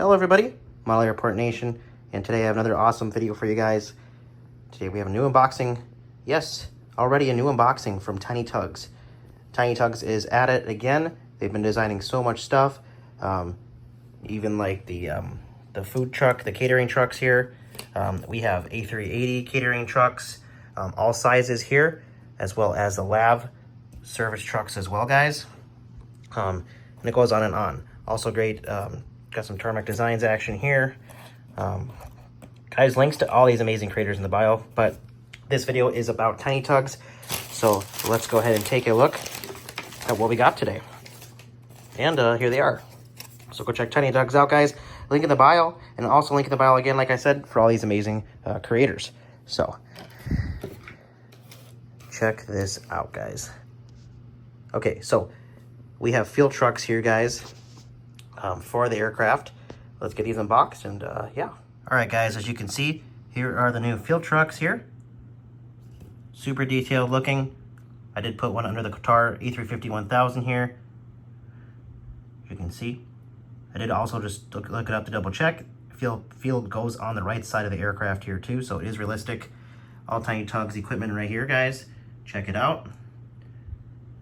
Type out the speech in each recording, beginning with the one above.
Hello everybody, Model Airport Nation, and today I have another awesome video for you guys. Today we have a new unboxing. Yes, already a new unboxing from Tiny Tugs. Tiny Tugs is at it again. They've been designing so much stuff, even like the food truck, the catering trucks here. We have A380 catering trucks, all sizes here, as well as the Lav service trucks as well, guys. And it goes on and on. Also great. Got some Tarmac Designs action here. Guys, links to all these amazing creators in the bio, but this video is about Tiny Tugs. So let's go ahead and take a look at what we got today. And here they are. So go check Tiny Tugs out, guys. Link in the bio, and also link in the bio again, like I said, for all these amazing creators. So check this out, guys. Okay, so we have field trucks here, guys. For the aircraft. Let's get these unboxed and yeah. All right, guys, as you can see, here are the new field trucks here. Super detailed looking. I did put one under the Qatar A350-1000 here. As you can see. I did also just look it up to double check. Field goes on the right side of the aircraft here too, so it is realistic. All Tiny Tugs equipment right here, guys. Check it out.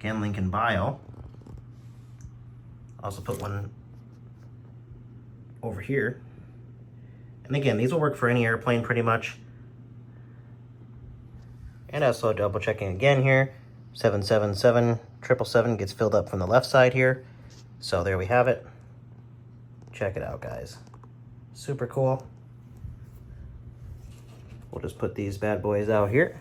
Again, link in bio. Also put one over here. And again, these will work for any airplane pretty much. And also double checking again here, 777 777 gets filled up from the left side here. So there we have it. Check it out, guys. Super cool. We'll just put these bad boys out here.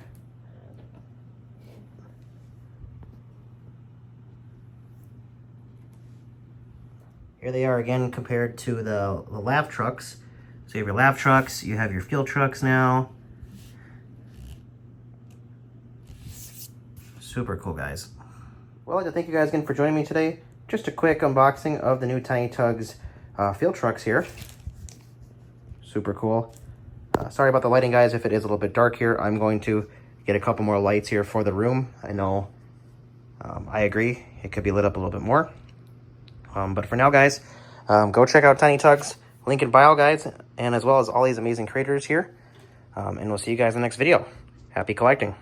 Here they are again compared to the Lav trucks. So you have your Lav trucks, you have your field trucks now. Super cool, guys. Well, I'd like to thank you guys again for joining me today. Just a quick unboxing of the new Tiny Tugs field trucks here. Super cool. Sorry about the lighting, guys, if it is a little bit dark here. I'm going to get a couple more lights here for the room. I know, I agree, it could be lit up a little bit more. But for now, guys, go check out Tiny Tugs, link in bio, guys, and as well as all these amazing creators here. And we'll see you guys in the next video. Happy collecting.